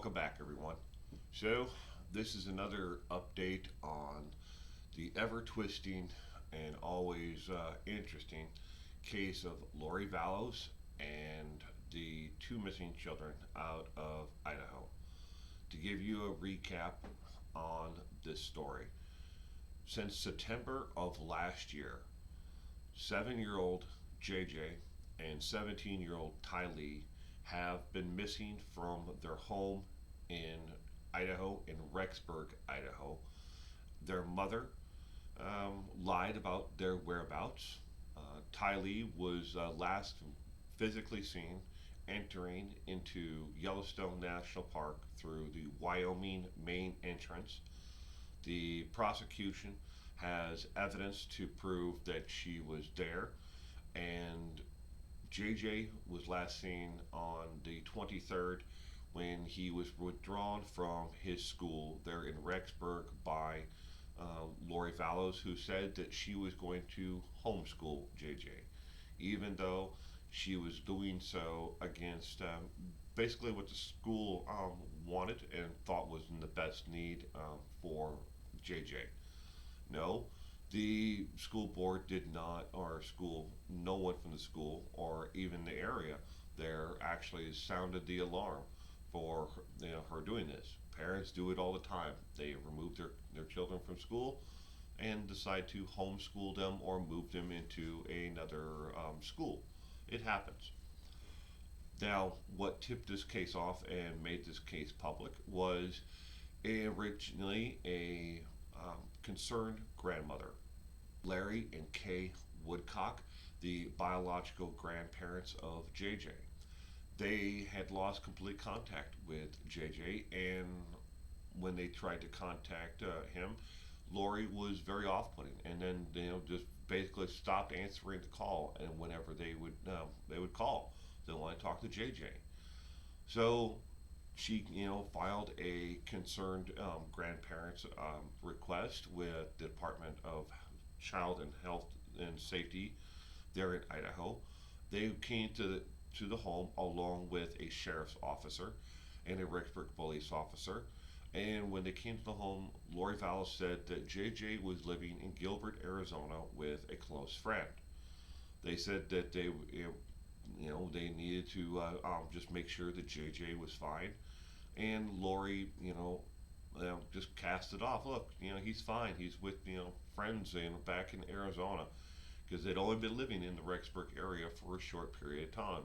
Welcome back, everyone. So, this is another update on the ever twisting and always interesting case of Lori Vallows and the two missing children out of Idaho. To give you a recap on this story, since September of last year, 7-year-old JJ and 17-year-old Ty Lee have been missing from their home in Idaho, in Rexburg, Idaho. Their mother lied about their whereabouts. Ty Lee was last physically seen entering into Yellowstone National Park through the Wyoming main entrance. The prosecution has evidence to prove that she was there, and JJ was last seen on the 23rd when he was withdrawn from his school there in Rexburg by Lori Vallows, who said that she was going to homeschool JJ, even though she was doing so against basically what the school wanted and thought was in the best need for JJ. No, the school board did not, or school, no one from the school or even the area there actually sounded the alarm for her doing this. Parents do it all the time. They remove their children from school and decide to homeschool them or move them into another school. It happens. Now, what tipped this case off and made this case public was originally a concerned grandmother, Larry and Kay Woodcock, the biological grandparents of JJ. They had lost complete contact with JJ, and when they tried to contact him, Lori was very off-putting, and then just basically stopped answering the call. And whenever they would call, they wanted to talk to JJ. So she filed a concerned grandparents request with the Department of Child and Health and Safety there in Idaho. They came to the home along with a sheriff's officer and a Rexburg police officer. And when they came to the home, Lori Vallows said that JJ was living in Gilbert, Arizona with a close friend. They said that they needed to just make sure that JJ was fine. And Lori, just cast it off. Look, he's fine. He's with friends back in Arizona, because they'd only been living in the Rexburg area for a short period of time.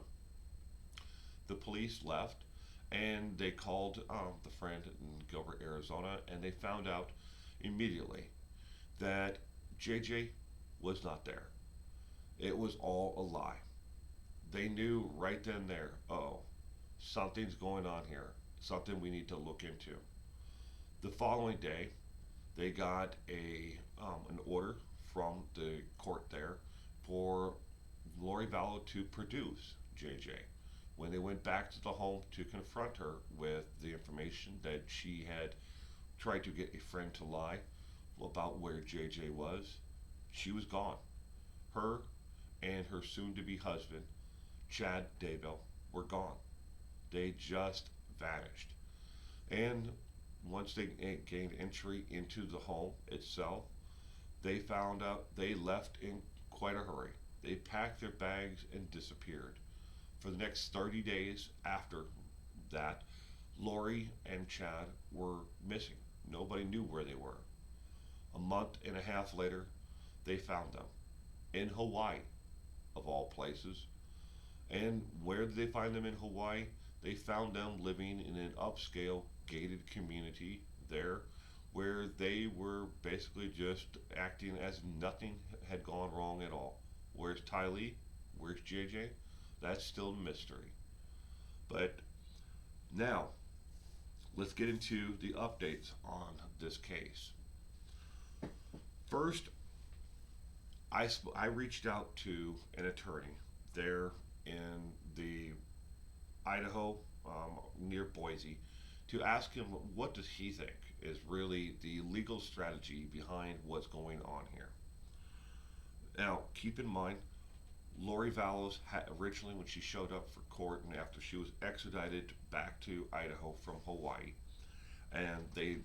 The police left, and they called the friend in Gilbert, Arizona, and they found out immediately that JJ was not there. It was all a lie. They knew right then and there, oh, something's going on here, something we need to look into. The following day, they got an order from the court there for Lori Vallow to produce JJ. When they went back to the home to confront her with the information that she had tried to get a friend to lie about where JJ was, she was gone. Her and her soon to be husband, Chad Daybell, were gone. They just vanished. And once they gained entry into the home itself, they found out they left in quite a hurry. They packed their bags and disappeared. For the next 30 days after that, Lori and Chad were missing. Nobody knew where they were. A month and a half later, they found them in Hawaii, of all places. And where did they find them in Hawaii? They found them living in an upscale gated community there, where they were basically just acting as nothing had gone wrong at all. Where's Ty Lee? Where's JJ? That's still a mystery. But now, let's get into the updates on this case. First, I reached out to an attorney there in the Idaho, near Boise, to ask him what does he think is really the legal strategy behind what's going on here. Now, keep in mind, Lori Vallows had originally, when she showed up for court and after she was extradited back to Idaho from Hawaii, and they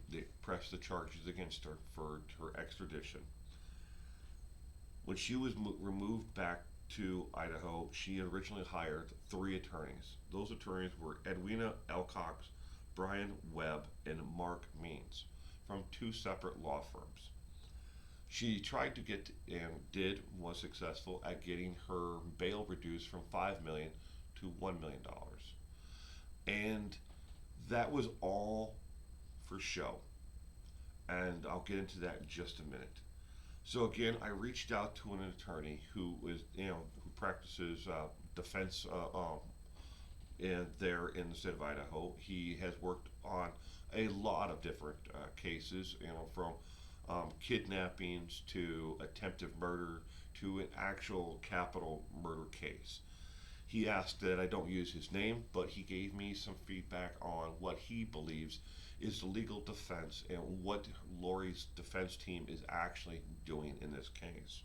pressed the charges against her for her extradition. When she was removed back to Idaho, she originally hired three attorneys. Those attorneys were Edwina Elcox, Brian Webb, and Mark Means from two separate law firms. She tried to get and did was successful at getting her bail reduced from $5 million to $1 million, and that was all for show. And I'll get into that in just a minute. So again, I reached out to an attorney who is, who practices defense there in the state of Idaho. He has worked on a lot of different cases, from kidnappings to attempted murder to an actual capital murder case. He asked that I don't use his name, but he gave me some feedback on what he believes is the legal defense and what Lori's defense team is actually doing in this case.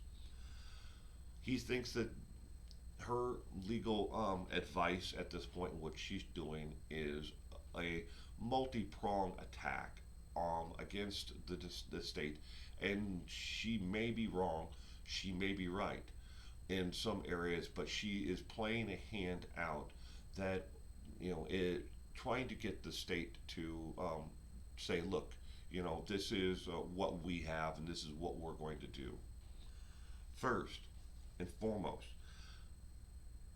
He thinks that her legal advice at this point, what she's doing, is a multi-pronged attack against the state, and she may be wrong, she may be right in some areas, but she is playing a hand out that, trying to get the state to say, look, this is what we have, and this is what we're going to do. First and foremost,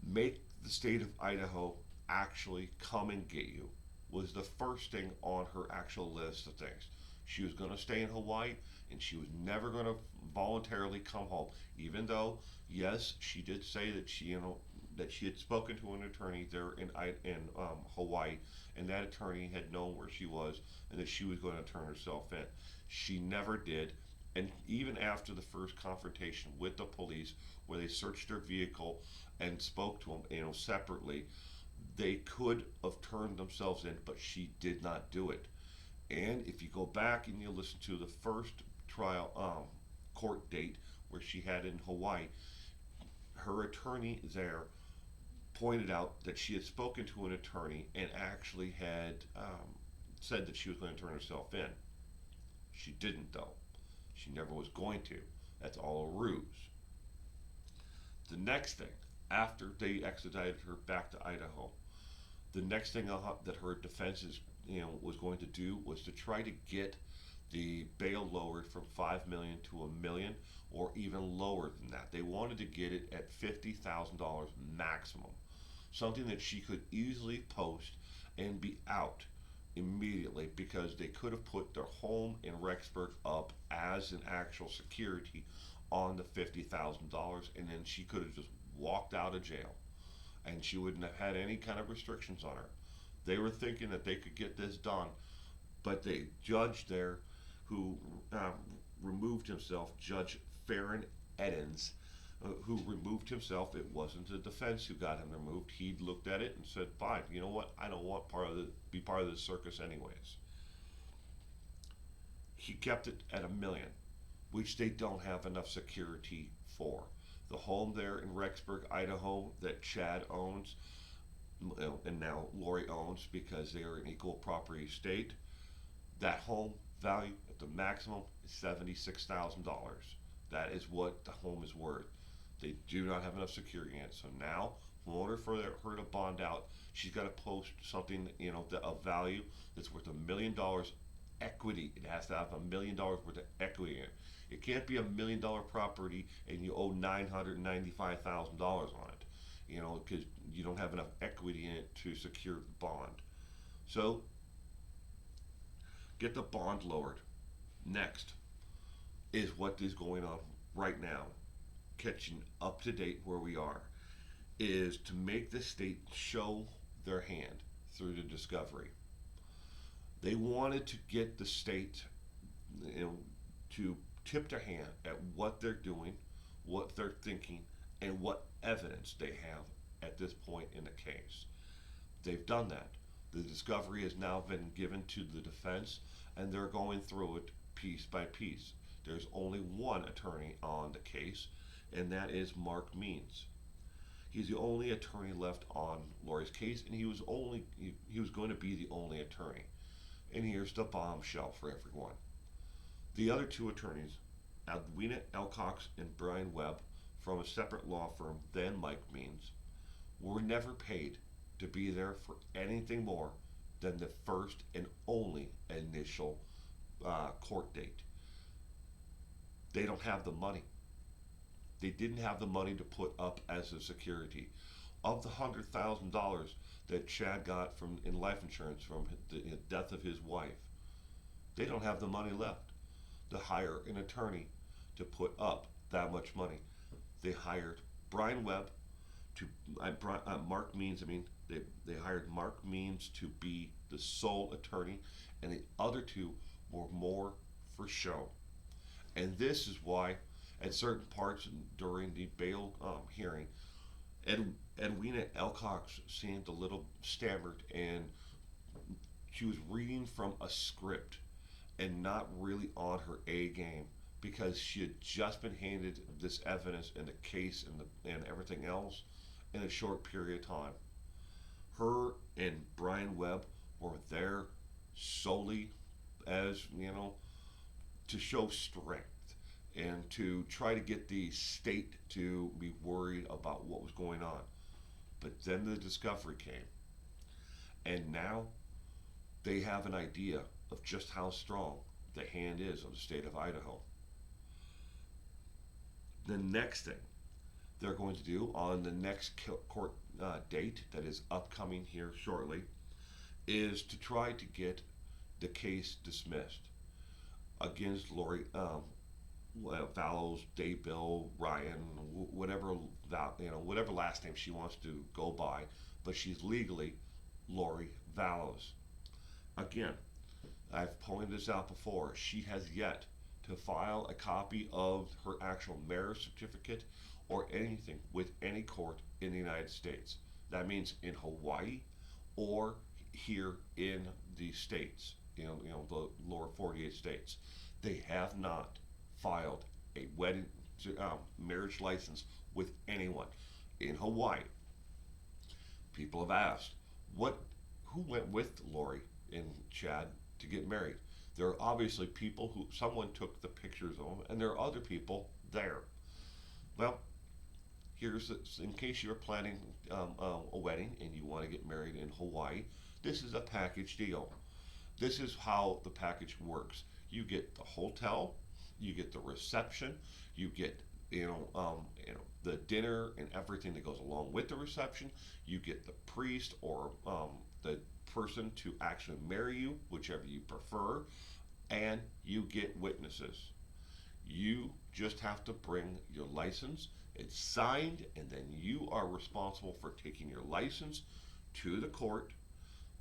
make the state of Idaho actually come and get you was the first thing on her actual list of things. She was going to stay in Hawaii, and she was never going to voluntarily come home, even though, yes, she did say that she had spoken to an attorney there in Hawaii, and that attorney had known where she was and that she was going to turn herself in. She never did, and even after the first confrontation with the police, where they searched her vehicle and spoke to them, separately, they could have turned themselves in, but she did not do it. And if you go back and you listen to the first trial court date where she had in Hawaii, her attorney there pointed out that she had spoken to an attorney and actually had said that she was going to turn herself in. She didn't, though. She never was going to. That's all a ruse. The next thing, after they extradited her back to Idaho, the next thing that her defense was going to do was to try to get the bail lowered from $5 million to $1 million, or even lower than that. They wanted to get it at $50,000 maximum, something that she could easily post and be out immediately, because they could have put their home in Rexburg up as an actual security on the $50,000, and then she could have just walked out of jail, and she wouldn't have had any kind of restrictions on her. They were thinking that they could get this done, but the judge there, who removed himself, Judge Farron Edens, who removed himself. It wasn't the defense who got him removed. He looked at it and said, "Fine, you know what? I don't want be part of this circus anyways." He kept it at $1 million, which they don't have enough security for. The home there in Rexburg, Idaho, that Chad owns, and now Lori owns because they are an equal property state, that home value at the maximum is $76,000. That is what the home is worth. They do not have enough security in it. So now, in order for her to bond out, she's got to post something, of value that's worth $1 million equity. It has to have $1 million worth of equity in it. It can't be $1 million property and you owe $995,000 on it, because you don't have enough equity in it to secure the bond. So, get the bond lowered. Next is what is going on right now, catching up to date where we are, is to make the state show their hand through the discovery. They wanted to get the state, to tip their hand at what they're doing, what they're thinking, and what evidence they have at this point in the case. They've done that. The discovery has now been given to the defense, and they're going through it piece by piece. There's only one attorney on the case, and that is Mark Means. He's the only attorney left on Lori's case, and he was going to be the only attorney. And here's the bombshell for everyone: the other two attorneys, Edwina Elcox and Brian Webb, from a separate law firm than Mike Means, were never paid to be there for anything more than the first and only initial court date. They don't have the money. They didn't have the money to put up as a security. Of the $100,000 that Chad got from in life insurance from the death of his wife, they don't have the money left to hire an attorney to put up that much money. They hired Brian Webb to Mark Means. I mean, they hired Mark Means to be the sole attorney, and the other two were more for show. And this is why, at certain parts during the bail hearing, Edwina Elcox seemed a little stammered, and she was reading from a script and not really on her A game because she had just been handed this evidence and the case and everything else in a short period of time. Her and Brian Webb were there solely as, to show strength and to try to get the state to be worried about what was going on. But then the discovery came, and now they have an idea of just how strong the hand is of the state of Idaho. The next thing they're going to do on the next court date that is upcoming here shortly is to try to get the case dismissed against Lori Vallows, Daybill, Ryan, whatever whatever last name she wants to go by, but she's legally Lori Vallows. Again, I've pointed this out before. She has yet to file a copy of her actual marriage certificate or anything with any court in the United States. That means in Hawaii or here in the states, the lower 48 states. They have not filed a wedding marriage license with anyone in Hawaii. People have asked, who went with Lori and Chad to get married? There are obviously people who someone took the pictures of them, and there are other people there. Well, in case you're planning a wedding and you want to get married in Hawaii, this is a package deal. This is how the package works. You get the hotel, you get the reception, you get the dinner and everything that goes along with the reception. You get the priest or the person to actually marry you, whichever you prefer, and you get witnesses. You just have to bring your license. It's signed, and then you are responsible for taking your license to the court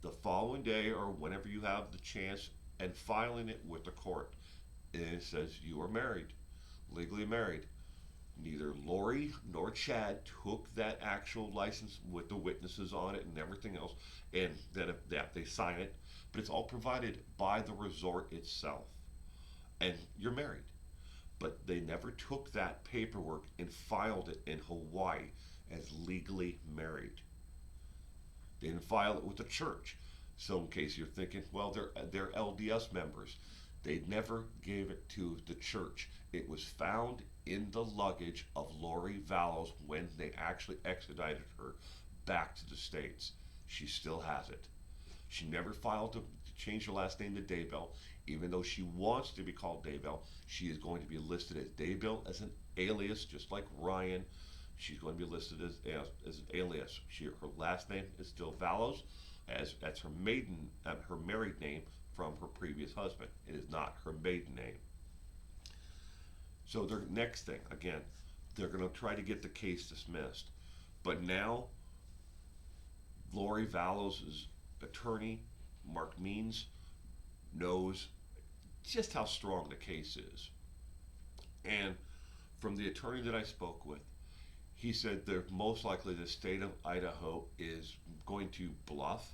the following day or whenever you have the chance and filing it with the court. And it says you are married, legally married. Neither Lori nor Chad took that actual license with the witnesses on it and everything else, and then they sign it. But it's all provided by the resort itself, and you're married. But they never took that paperwork and filed it in Hawaii as legally married. They didn't file it with the church. So in case you're thinking, well, they're LDS members, they never gave it to the church. It was found in the luggage of Lori Vallows when they actually extradited her back to the States. She still has it. She never filed to change her last name to Daybell. Even though she wants to be called Daybell, she is going to be listed as Daybell as an alias, just like Ryan. She's going to be listed as an alias. Her last name is still Vallows, as that's her married name from her previous husband. It is not her maiden name. So their next thing, again, they're going to try to get the case dismissed. But now, Lori Vallows' attorney, Mark Means, knows just how strong the case is. And from the attorney that I spoke with, he said that most likely the state of Idaho is going to bluff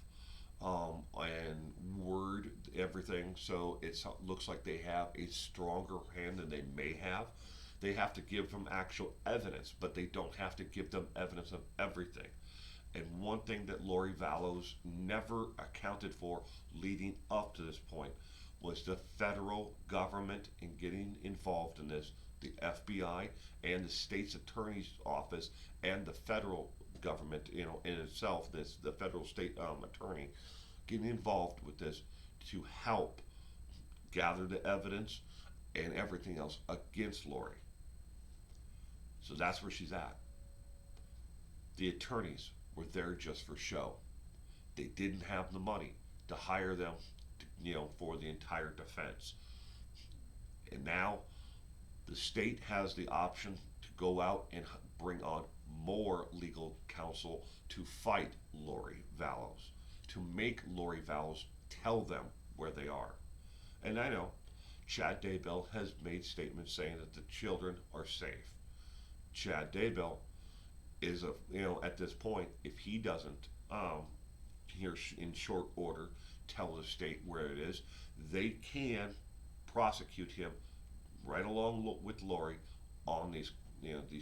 and word everything so it looks like they have a stronger hand than they may have. They have to give them actual evidence, but they don't have to give them evidence of everything. And one thing that Lori Vallows never accounted for leading up to this point was the federal government in getting involved in this, the FBI and the state's attorney's office and the federal government, in itself, this the federal state attorney getting involved with this to help gather the evidence and everything else against Lori. So that's where she's at. The attorneys were there just for show. They didn't have the money to hire them, for the entire defense. And now the state has the option to go out and bring on more legal counsel to fight Lori Vallows, to make Lori Vallows tell them where they are. And I know Chad Daybell has made statements saying that the children are safe. Chad Daybell is at this point, if he doesn't here in short order tell the state where it is, they can prosecute him right along with Lori on these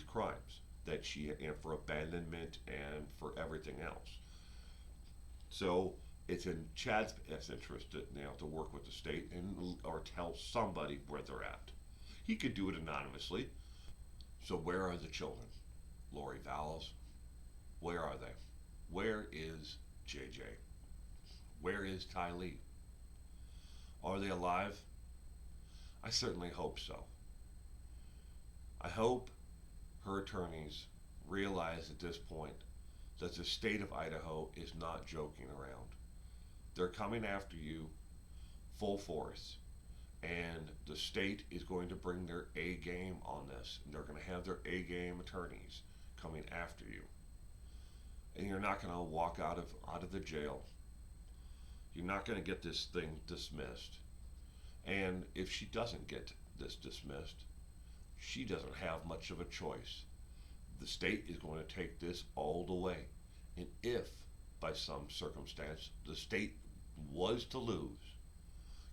crimes that she, for abandonment and for everything else. So it's in Chad's best interest to work with the state and or tell somebody where they're at. He could do it anonymously. So where are the children? Lori Vallows, where are they? Where is JJ? Where is Ty Lee? Are they alive? I certainly hope so. I hope her attorneys realize at this point that the state of Idaho is not joking around. They're coming after you full force, and the state is going to bring their A game on this. And they're going to have their A game attorneys coming after you, and you're not going to walk out of the jail. You're not going to get this thing dismissed. And if she doesn't get this dismissed, she doesn't have much of a choice. The state is going to take this all the way. And if, by some circumstance, the state was to lose,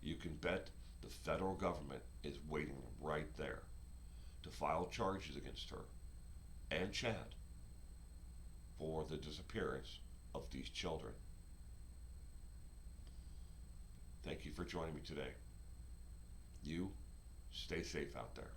you can bet the federal government is waiting right there to file charges against her and Chad for the disappearance of these children. Thank you for joining me today. You stay safe out there.